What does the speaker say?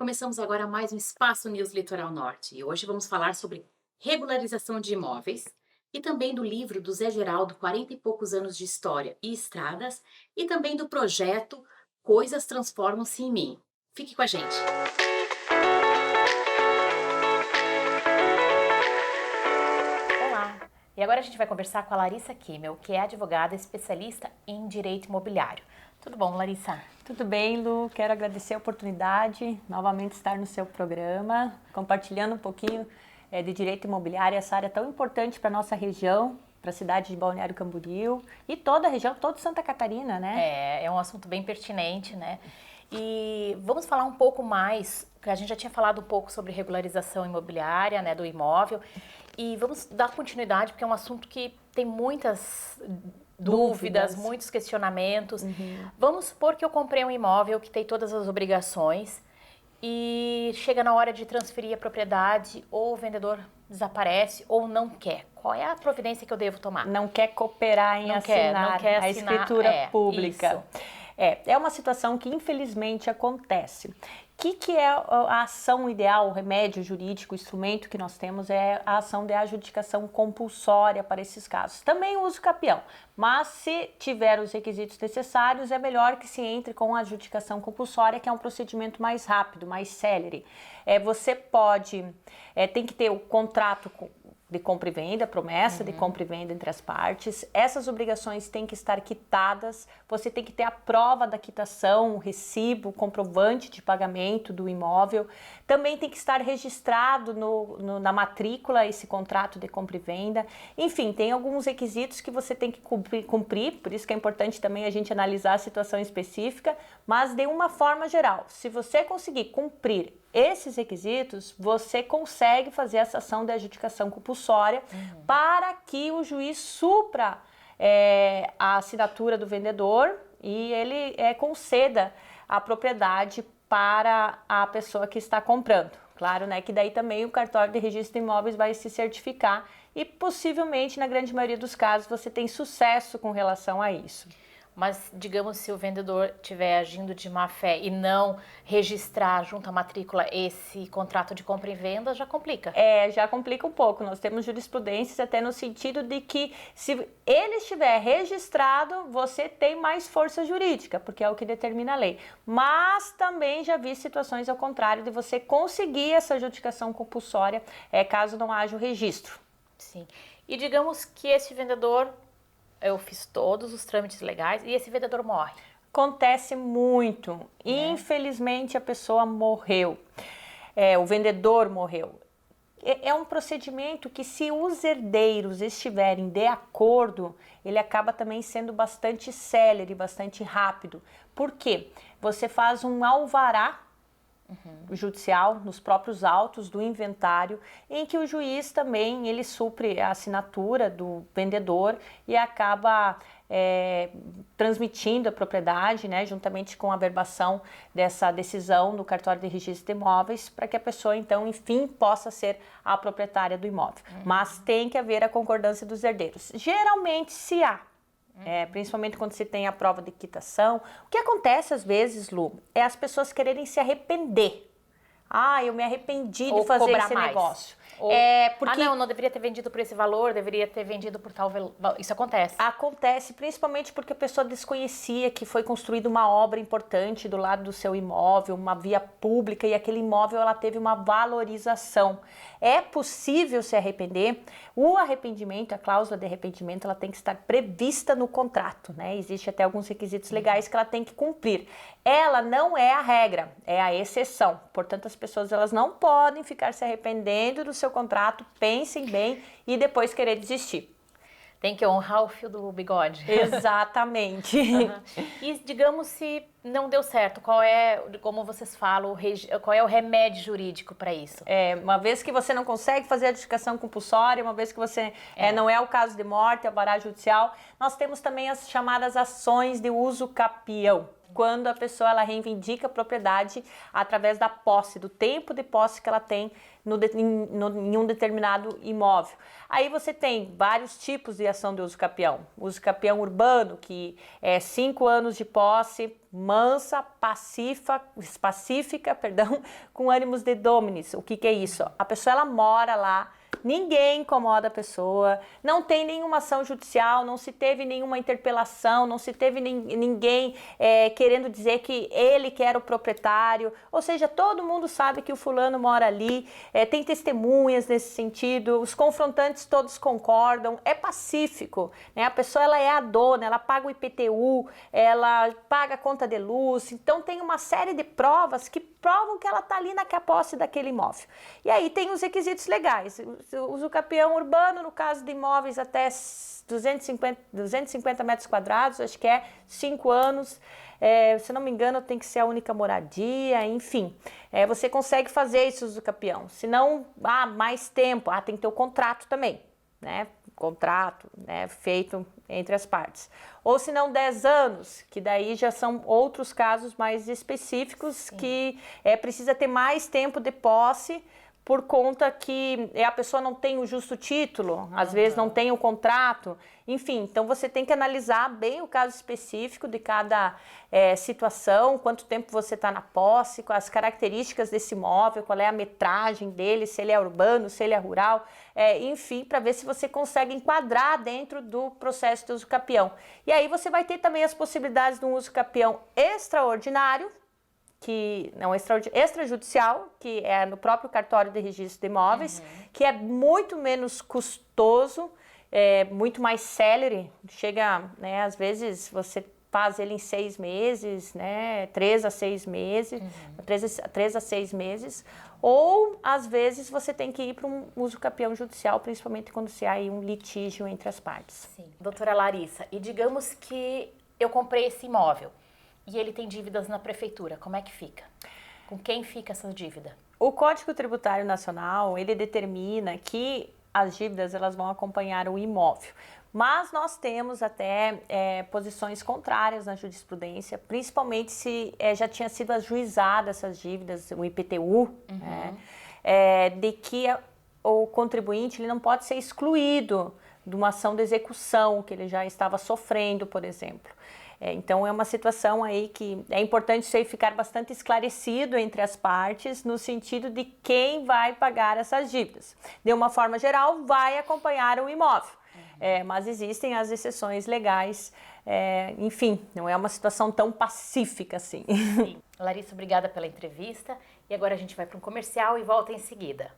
Começamos agora mais um Espaço News Litoral Norte e hoje vamos falar sobre regularização de imóveis e também do livro do Zé Geraldo, 40 e poucos anos de história e estradas, e também do projeto Coisas Transformam-se em Mim. Fique com a gente. Olá! E agora a gente vai conversar com a Larissa Kimmel, que é advogada especialista em direito imobiliário. Tudo bom, Larissa? Tudo bem, Lu. Quero agradecer a oportunidade, novamente estar no seu programa, compartilhando um pouquinho de direito imobiliário, essa área tão importante para a nossa região, para a cidade de Balneário Camboriú e toda a região, toda Santa Catarina, né? É um assunto bem pertinente, né? E vamos falar um pouco mais, que a gente já tinha falado um pouco sobre regularização imobiliária, né, do imóvel, e vamos dar continuidade, porque é um assunto que tem muitas dúvidas, muitos questionamentos. Vamos supor que eu comprei um imóvel que tem todas as obrigações e chega na hora de transferir a propriedade, ou o vendedor desaparece ou não quer. Qual é a providência que eu devo tomar? Não quer cooperar em assinar a escritura pública. Isso. É uma situação que infelizmente acontece. O que é a ação ideal, o remédio jurídico, o instrumento que nós temos é a ação de adjudicação compulsória para esses casos. Também uso capião, mas se tiver os requisitos necessários, é melhor que se entre com a adjudicação compulsória, que é um procedimento mais rápido, mais célere. Você tem que ter o contrato de compra e venda, promessa de compra e venda entre as partes. Essas obrigações têm que estar quitadas, você tem que ter a prova da quitação, o recibo, o comprovante de pagamento do imóvel. Também tem que estar registrado na matrícula esse contrato de compra e venda. Enfim, tem alguns requisitos que você tem que cumprir, por isso que é importante também a gente analisar a situação específica, mas de uma forma geral, se você conseguir cumprir esses requisitos, você consegue fazer essa ação de adjudicação compulsória para que o juiz supra a assinatura do vendedor e ele conceda a propriedade para a pessoa que está comprando. Claro, né, que daí também o cartório de registro de imóveis vai se certificar e possivelmente, na grande maioria dos casos, você tem sucesso com relação a isso. Mas, digamos, se o vendedor estiver agindo de má fé e não registrar junto à matrícula esse contrato de compra e venda, já complica. Já complica um pouco. Nós temos jurisprudências até no sentido de que se ele estiver registrado, você tem mais força jurídica, porque é o que determina a lei. Mas também já vi situações ao contrário de você conseguir essa adjudicação compulsória, caso não haja o registro. Sim. E digamos que esse vendedor... Eu fiz todos os trâmites legais e esse vendedor morre. Acontece muito. Infelizmente a pessoa morreu. O vendedor morreu. É um procedimento que, se os herdeiros estiverem de acordo, ele acaba também sendo bastante célere, bastante rápido. Por quê? Você faz um alvará judicial nos próprios autos do inventário, em que o juiz também ele supre a assinatura do vendedor e acaba transmitindo a propriedade, né, juntamente com a averbação dessa decisão no cartório de registro de imóveis, para que a pessoa então, enfim, possa ser a proprietária do imóvel. Mas tem que haver a concordância dos herdeiros. Geralmente se há, principalmente quando se tem a prova de quitação. O que acontece às vezes, Lu, é as pessoas quererem se arrepender. Eu me arrependi de fazer esse negócio. Porque... não deveria ter vendido por esse valor, deveria ter vendido por tal valor. Isso acontece? Acontece, principalmente porque a pessoa desconhecia que foi construída uma obra importante do lado do seu imóvel, uma via pública, e aquele imóvel ela teve uma valorização. É possível se arrepender. O arrependimento, a cláusula de arrependimento, ela tem que estar prevista no contrato, né? Existe até alguns requisitos legais que ela tem que cumprir. Ela não é a regra, é a exceção. Portanto, as pessoas elas não podem ficar se arrependendo do seu contrato, pensem bem e depois querer desistir. Tem que honrar o fio do bigode. Exatamente. E digamos se não deu certo, qual é, como vocês falam, qual é o remédio jurídico para isso? Uma vez que você não consegue fazer a adjudicação compulsória, uma vez que você não é o caso de morte, é o alvará judicial, nós temos também as chamadas ações de uso capião. quando a pessoa ela reivindica a propriedade através da posse, do tempo de posse que ela tem em um determinado imóvel. Aí você tem vários tipos de ação de uso capião. Uso capião urbano, que é 5 anos de posse, mansa, pacífica, com ânimos de dominis. O que é isso? A pessoa ela mora lá, ninguém incomoda a pessoa, não tem nenhuma ação judicial, não se teve nenhuma interpelação, não se teve ninguém querendo dizer que ele que era o proprietário, ou seja, todo mundo sabe que o fulano mora ali, tem testemunhas nesse sentido, os confrontantes todos concordam, é pacífico, né? A pessoa ela é a dona, ela paga o IPTU, ela paga a conta de luz, então tem uma série de provas que provam que ela está ali na posse daquele imóvel. E aí tem os requisitos legais, o uso capião urbano, no caso de imóveis até 250 metros quadrados, acho que é 5 anos, se não me engano tem que ser a única moradia, enfim, você consegue fazer esse uso capião. Se não, mais tempo, tem que ter o contrato também, né? Contrato, né, feito entre as partes. Ou se não 10 anos, que daí já são outros casos mais específicos. Sim. Que precisa ter mais tempo de posse por conta que a pessoa não tem o justo título, às vezes não tem o contrato, enfim, então você tem que analisar bem o caso específico de cada situação, quanto tempo você está na posse, quais as características desse imóvel, qual é a metragem dele, se ele é urbano, se ele é rural, enfim, para ver se você consegue enquadrar dentro do processo de uso capião. E aí você vai ter também as possibilidades de um uso capião extraordinário, que não extrajudicial, que é no próprio cartório de registro de imóveis, que é muito menos custoso, muito mais célere, chega, né, às vezes você faz ele em 6 meses, né, 3 a 6 meses, 3 a 6 meses, ou às vezes você tem que ir para um uso capião judicial, principalmente quando se há aí um litígio entre as partes. Sim. Doutora Larissa, e digamos que eu comprei esse imóvel, e ele tem dívidas na prefeitura, como é que fica? Com quem fica essa dívida? O Código Tributário Nacional, ele determina que as dívidas elas vão acompanhar o imóvel. Mas nós temos até posições contrárias na jurisprudência, principalmente se já tinha sido ajuizada essas dívidas, o IPTU, de que o contribuinte ele não pode ser excluído de uma ação de execução que ele já estava sofrendo, por exemplo. Então é uma situação aí que é importante isso aí ficar bastante esclarecido entre as partes, no sentido de quem vai pagar essas dívidas. De uma forma geral, vai acompanhar o imóvel, mas existem as exceções legais, enfim, não é uma situação tão pacífica assim. Sim. Larissa, obrigada pela entrevista, e agora a gente vai para um comercial e volta em seguida.